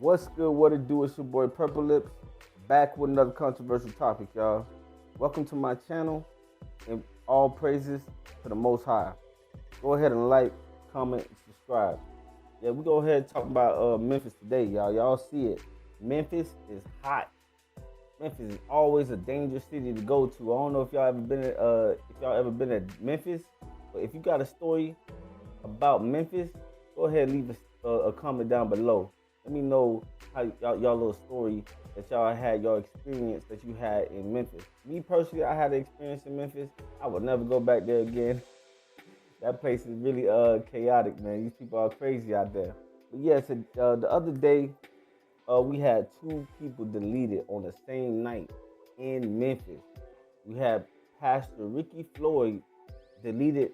What's good? What it do? It's your boy Purple Lips, back with another controversial topic, y'all. Welcome to my channel, and all praises to the Most High. Go ahead and like, comment, and subscribe. Yeah, we go ahead and talk about Memphis today, y'all. Y'all see it. Memphis is hot. Memphis is always a dangerous city to go to. I don't know if y'all ever been at Memphis, but if you got a story about Memphis, go ahead and leave a comment down below. Let me know how y'all little story that y'all had, your experience that you had in Memphis. Me personally, I had an experience in Memphis. I would never go back there again. That place is really chaotic, man. These people are crazy out there. But yes, the other day we had two people deleted on the same night in Memphis. We had Pastor Ricky Floyd deleted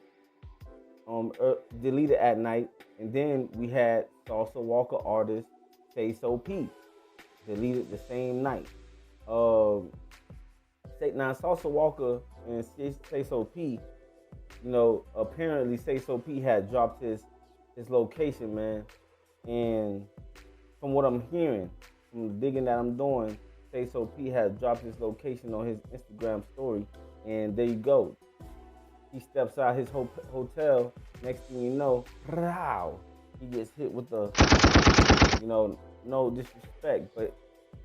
deleted at night, and then we had salsa Walka artist SAYSO P deleted the same night. Now salsa Walka and SAYSO P, apparently SAYSO P had dropped his location, man. And from what I'm hearing, from the digging that I'm doing, SAYSO P had dropped his location on his Instagram story, and there you go. He steps out his hotel. Next thing you know, he gets hit with the, no disrespect, but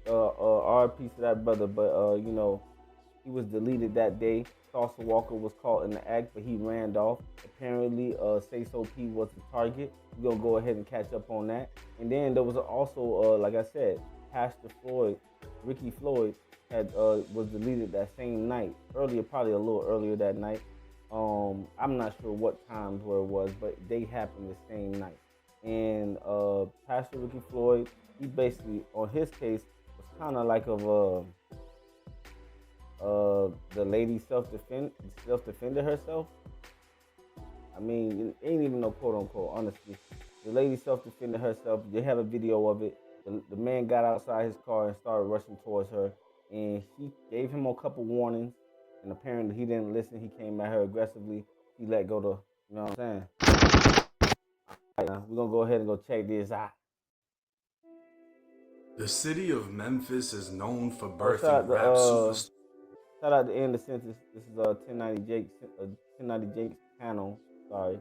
RP to that brother. But he was deleted that day. Salsa Walka was caught in the act, but he ran off. Apparently, SAYSO P was the target. We're gonna go ahead and catch up on that. And then there was also, like I said, Pastor Floyd, Ricky Floyd, was deleted that same night. Earlier, probably a little earlier that night. I'm not sure what times where it was, but they happened the same night. And Pastor Ricky Floyd, he basically, on his case, was kind of like the lady self-defended herself. I mean, it ain't even no quote unquote, honestly. The lady self-defended herself. They have a video of it. The man got outside his car and started rushing towards her, and she gave him a couple warnings. And apparently he didn't listen. He came at her aggressively. He let go to, you know what I'm saying? All right, now we're going to go ahead and go check this out. The city of Memphis is known for birthing rap superstars. Shout out to End the Census. This is 1090 Jake's channel. Sorry.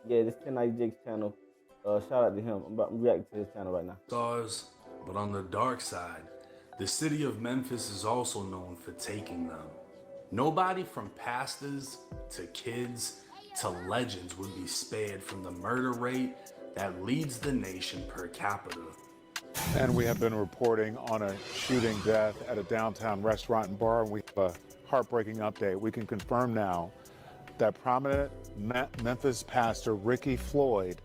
Yeah, this 1090 Jake's channel. Shout out to him. I'm reacting to his channel right now. But on the dark side, the city of Memphis is also known for taking them. Nobody from pastors to kids to legends would be spared from the murder rate that leads the nation per capita. And we have been reporting on a shooting death at a downtown restaurant and bar. We have a heartbreaking update. We can confirm now that prominent Memphis pastor Ricky Floyd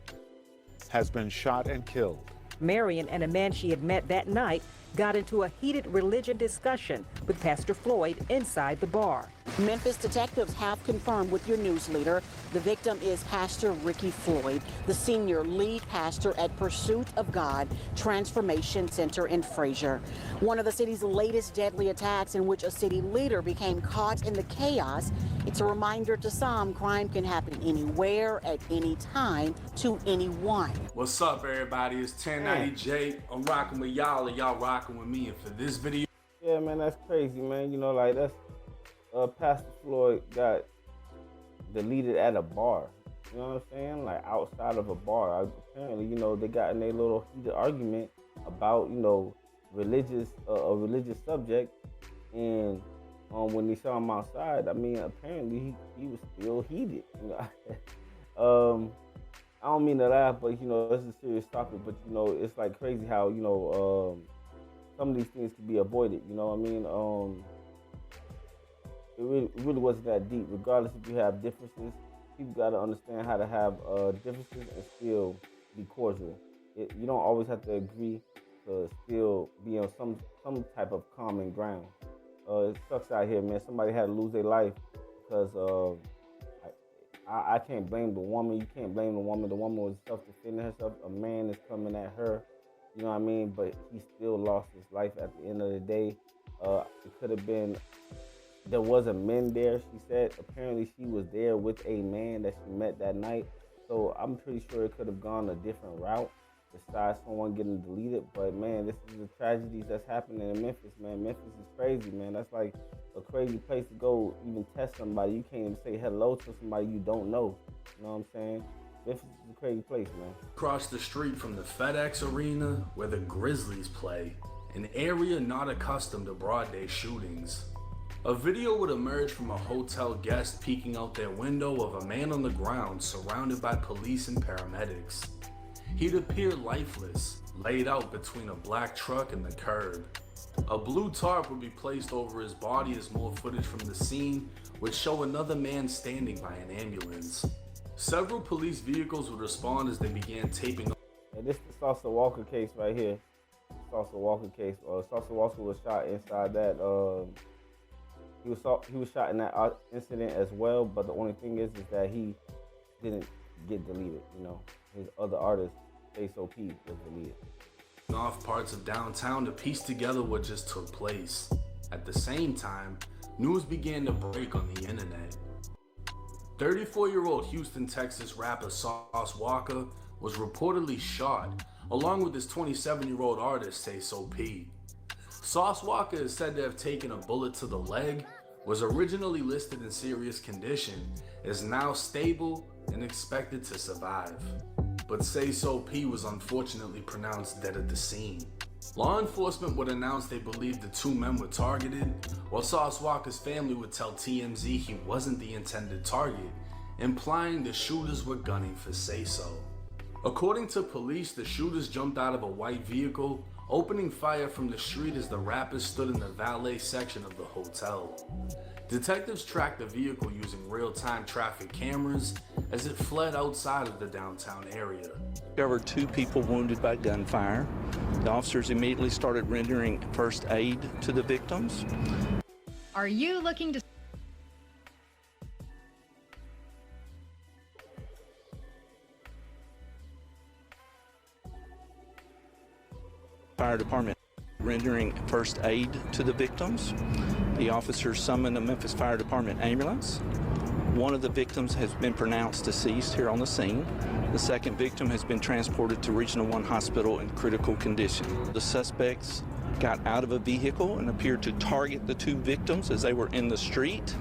has been shot and killed. Marion and a man she had met that night got into a heated religion discussion with Pastor Floyd inside the bar. Memphis detectives have confirmed with your news leader the victim is Pastor Ricky Floyd, the senior lead pastor at Pursuit of God Transformation Center in Frazier. One of the city's latest deadly attacks in which a city leader became caught in the chaos. It's a reminder to some crime can happen anywhere, at any time, to anyone. What's up, everybody? It's 1090 Jake. I'm rocking with y'all, and y'all rocking with me. And for this video, yeah, man, that's crazy, man. That's Pastor Floyd got deleted at a bar. You know what I'm saying? Like outside of a bar. Apparently, they got in a little heated argument about, religious a religious subject, and when they saw him outside, I mean, apparently he was still heated. I don't mean to laugh, but this is a serious topic. But it's like crazy how some of these things can be avoided. You know what I mean? It really wasn't that deep. Regardless if you have differences, people got to understand how to have differences and still be cordial. You don't always have to agree to still be on some type of common ground. It sucks out here, man. Somebody had to lose their life because I can't blame the woman. You can't blame the woman. The woman was self-defending herself. A man is coming at her. You know what I mean? But he still lost his life at the end of the day. It could have been, there wasn't men there, she said. Apparently she was there with a man that she met that night. So I'm pretty sure it could have gone a different route. besides someone getting deleted. But man, this is the tragedies that's happening in Memphis, man. Memphis is crazy, man. That's like a crazy place to go even test somebody. You can't even say hello to somebody you don't know. You know what I'm saying? Memphis is a crazy place, man. Across the street from the FedEx Arena, where the Grizzlies play, an area not accustomed to broad day shootings. A video would emerge from a hotel guest peeking out their window of a man on the ground surrounded by police and paramedics. He'd appear lifeless, laid out between a black truck and the curb. A blue tarp would be placed over his body as more footage from the scene would show another man standing by an ambulance. Several police vehicles would respond as they began taping. Hey, this is the SAYSO Walka case right here. SAYSO Walka case. SAYSO Walka was shot inside that. He was shot in that incident as well. But the only thing is that he didn't get deleted. You know, his other artist, SAYSO P, was deleted. Off parts of downtown to piece together what just took place. At the same time, news began to break on the internet. 34-year-old Houston, Texas rapper SAYSO Walka was reportedly shot, along with his 27-year-old artist SAYSO P. SAYSO Walka is said to have taken a bullet to the leg, was originally listed in serious condition, is now stable and expected to survive. But SAYSO P was unfortunately pronounced dead at the scene. Law enforcement would announce they believed the two men were targeted, while SAYSO Walka's family would tell TMZ he wasn't the intended target, implying the shooters were gunning for SAYSO. According to police, the shooters jumped out of a white vehicle, opening fire from the street as the rappers stood in the valet section of the hotel. Detectives tracked the vehicle using real-time traffic cameras as it fled outside of the downtown area. There were 2 people wounded by gunfire. The officers immediately started rendering first aid to the victims. Are you looking to Fire department rendering first aid to the victims. The officers summoned a Memphis Fire Department ambulance. One of the victims has been pronounced deceased here on the scene. The second victim has been transported to Regional 1 Hospital in critical condition. The suspects got out of a vehicle and appeared to target the 2 victims as they were in the street.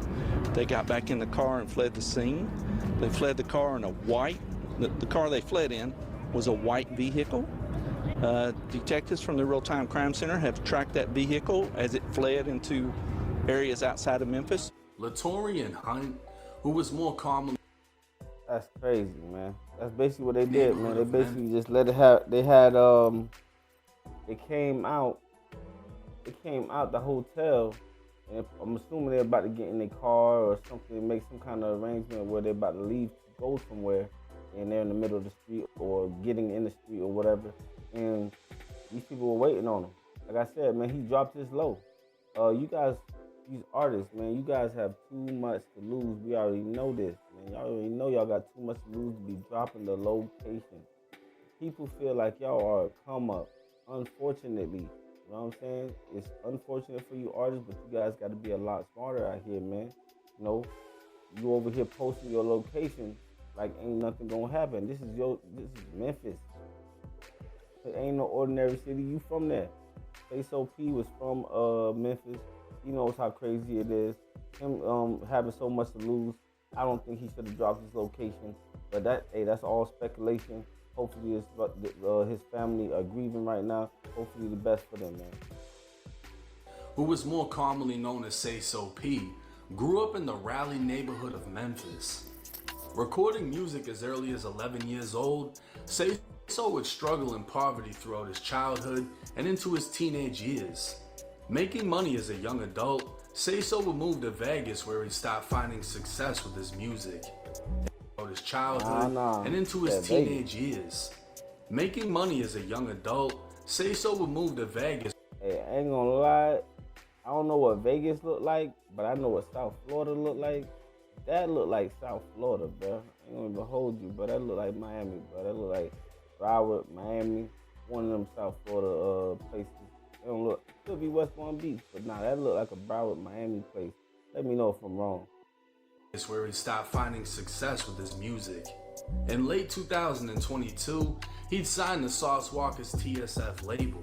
They got back in the car and fled the scene. They fled the car in a white, the car they fled in was a white vehicle. Detectives from the Real-Time Crime Center have tracked that vehicle as it fled into areas outside of Memphis. Latorian Hunt, who was more commonly... That's crazy, man. That's basically what they did, man. They basically just let it have. They had They came out the hotel, and I'm assuming they're about to get in their car or something, make some kind of arrangement where they're about to leave to go somewhere, and they're in the middle of the street or getting in the street or whatever. And these people were waiting on him. Like I said, man, he dropped his low. You guys, these artists, man, you guys have too much to lose. We already know this, man. Y'all already know y'all got too much to lose to be dropping the location. People feel like y'all are a come up, unfortunately. You know what I'm saying? It's unfortunate for you artists, but you guys got to be a lot smarter out here, man. You know, you over here posting your location like ain't nothing gonna happen. This is Memphis. It ain't no ordinary city. You from there. SAYSO P was from Memphis. He knows how crazy it is. Him having so much to lose. I don't think he should have dropped his location. But that's all speculation. Hopefully his family are grieving right now. Hopefully the best for them, man. Who was more commonly known as SAYSO P, grew up in the Raleigh neighborhood of Memphis. Recording music as early as 11 years old, SAYSO would struggle in poverty throughout his childhood and into his teenage years. Making money as a young adult, SAYSO would move to Vegas where he started finding success with his music. Throughout his childhood and into his teenage years. Making money as a young adult, SAYSO would move to Vegas. Hey, I ain't gonna lie, I don't know what Vegas looked like, but I know what South Florida looked like. That looked like South Florida, bro. I ain't gonna even hold you, but that looked like Miami, bro. That looked like Broward, Miami, one of them South Florida places. It don't look, it could be West Palm Beach, but nah, that looked like a Broward, Miami place. Let me know if I'm wrong. It's where he started finding success with his music. In late 2022, he'd signed to Sauce Walka's TSF label.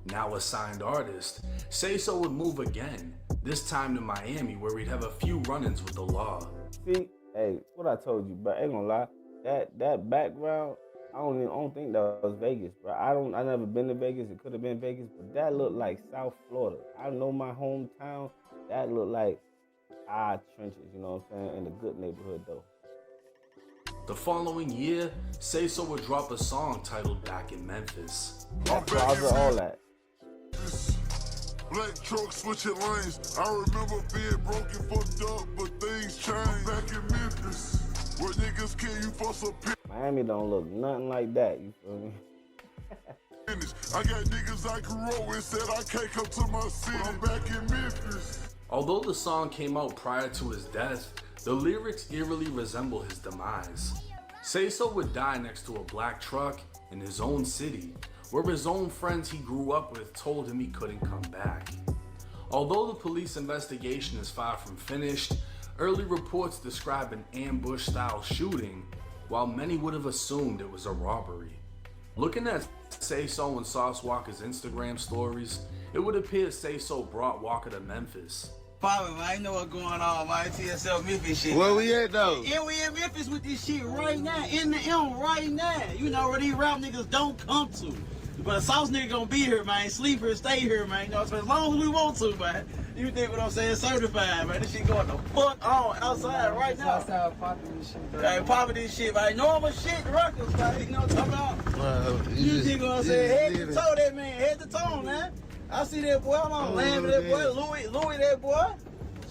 Now a signed artist, SAYSO would move again, this time to Miami, where he'd have a few run-ins with the law. See, hey, what I told you, but I ain't gonna lie, that background, I don't think that was Vegas, bro. I never been to Vegas. It could have been Vegas, but that looked like South Florida. I know my hometown. That looked like trenches, you know what I'm saying, in a good neighborhood though. The following year, SAYSO would drop a song titled Back in Memphis. That plaza, all that. Black truck switching lanes. I remember being broken, fucked up, but things changed. Back in Memphis, where niggas kill you for some Miami don't look nothing like that, you feel me? I got niggas I grew up with said I can't come to my city. I'm back in Memphis. Although the song came out prior to his death, the lyrics eerily resemble his demise. SAYSO would die next to a black truck in his own city, where his own friends he grew up with told him he couldn't come back. Although the police investigation is far from finished, early reports describe an ambush-style shooting, while many would have assumed it was a robbery. Looking at SAYSO and Sauce Walka's Instagram stories, it would appear SAYSO brought Walka to Memphis. Poppin', man, I know what's going on, man. TSL Memphis shit. Where we at, though? Yeah, we in Memphis with this shit right now, in the M right now. You know where these rap niggas don't come to. But a Sauce nigga gonna be here, man. Sleep here, stay here, man. You know, so as long as we want to, man. You think what I'm saying? Certified, man. This shit going the fuck on outside right now. Outside popping this shit. Hey, popping this shit, man. Normal shit, Ruckers, man. You know what I'm talking about? You think what I'm saying? Head to toe, that man. Head to toe, man. I see that boy. I'm on land with that boy. Louis, that boy.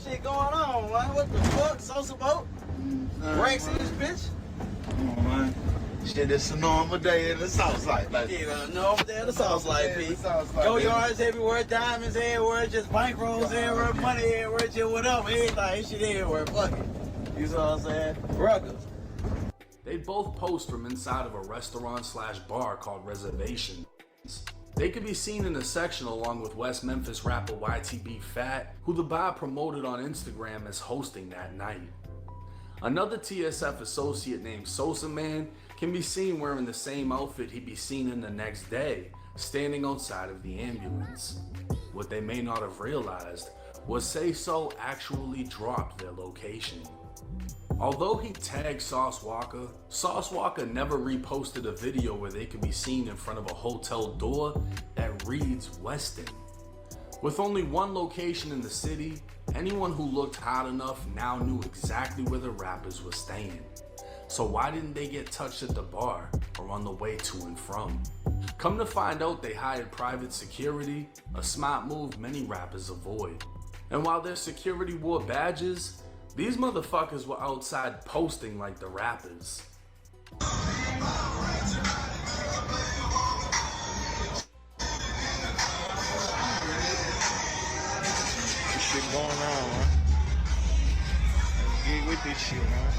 Shit going on, man. What the fuck? SAYSO boat? Ranks in this bitch? Come on, man. Shit, it's a normal day in the South Side. Like, yeah, normal day in the South Side, P. Go yards everywhere, diamonds everywhere, just bankrolls everywhere, money everywhere, just whatever, everything, shit everywhere. Fuck it. You know what I'm saying? Ruckers. They both post from inside of a restaurant/bar called Reservations. They could be seen in a section along with West Memphis rapper YTB Fat, who the bar promoted on Instagram as hosting that night. Another TSF associate named Sosa Man can be seen wearing the same outfit he'd be seen in the next day, standing outside of the ambulance. What they may not have realized was SAYSO actually dropped their location. Although he tagged Sauce Walka never reposted a video where they could be seen in front of a hotel door that reads Westin. With only one location in the city, anyone who looked hot enough now knew exactly where the rappers were staying. So why didn't they get touched at the bar or on the way to and from? Come to find out, they hired private security, a smart move many rappers avoid. And while their security wore badges, these motherfuckers were outside posting like the rappers. this shit going on, man. Let's get with this shit, man.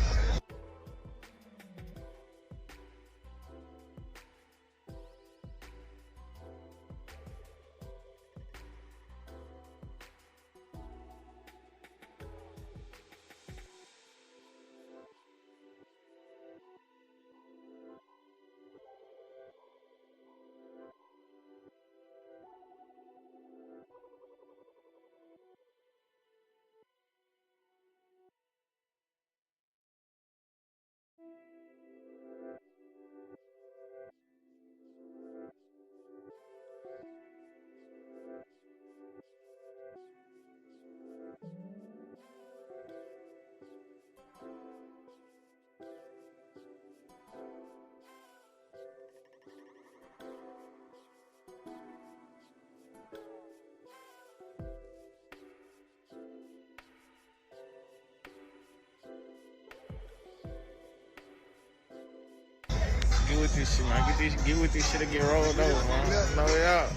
Get with this shit, man. Get with this shit and get rolled over, man. No way out.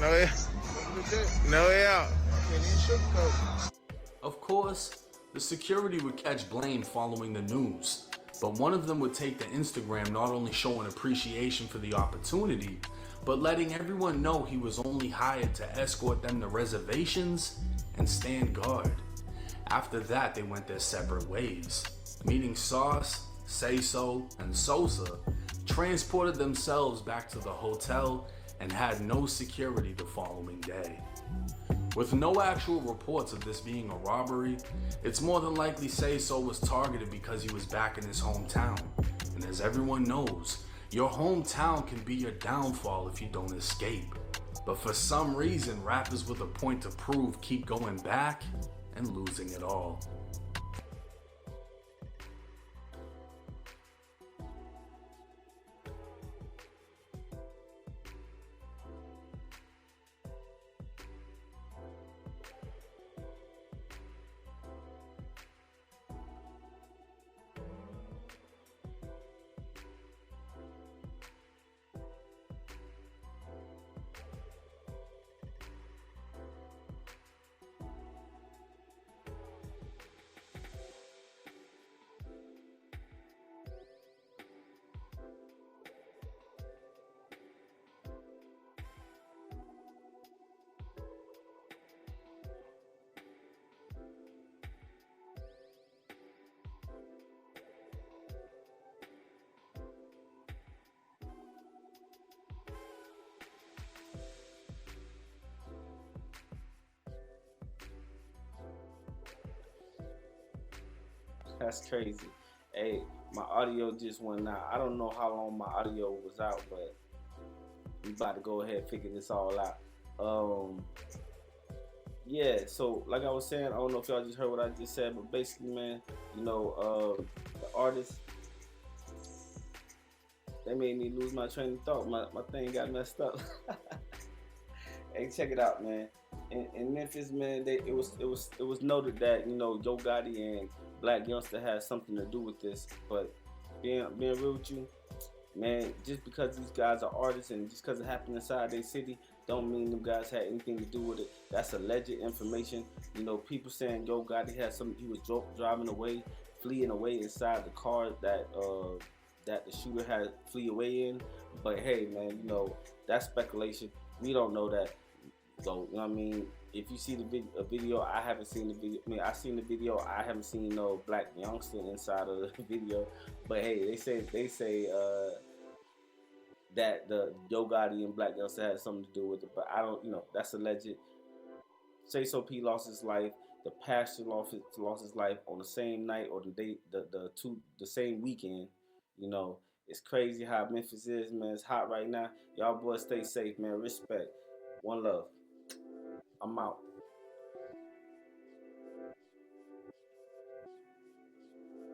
No way out. No way out. Of course, the security would catch blame following the news, but one of them would take to Instagram not only showing appreciation for the opportunity, but letting everyone know he was only hired to escort them to Reservations and stand guard. After that, they went their separate ways, meaning Sauce SAYSO, and Sosa transported themselves back to the hotel and had no security the following day. With no actual reports of this being a robbery, it's more than likely SAYSO was targeted because he was back in his hometown. And as everyone knows, your hometown can be your downfall if you don't escape. But for some reason, rappers with a point to prove keep going back and losing it all. That's crazy. Hey, my audio just went out. I don't know how long my audio was out, but we about to go ahead and figure this all out. Yeah, so like I was saying, I don't know if y'all just heard what I just said, but basically, man, the artists, they made me lose my train of thought. My thing got messed up. Hey, check it out, man. In Memphis, man, it was noted that Yo Gotti and Black Youngster had something to do with this. But being real with you, man, just because these guys are artists and just because it happened inside their city, don't mean them guys had anything to do with it. That's alleged information. People saying Yo Gotti had some. He was driving away, fleeing away inside the car that the shooter had flee away in. But hey, man, that's speculation. We don't know that. So, you know what I mean? If you see a video, I haven't seen the video. I mean, I've seen the video. I haven't seen no Black Youngster inside of the video. But hey, they say that the Yo Gotti and Black Youngster had something to do with it. But I don't, that's alleged. SAYSO P lost his life. The pastor lost his life on the same night or the same weekend. It's crazy how Memphis is, man. It's hot right now. Y'all boys stay safe, man. Respect. One love. I'm out.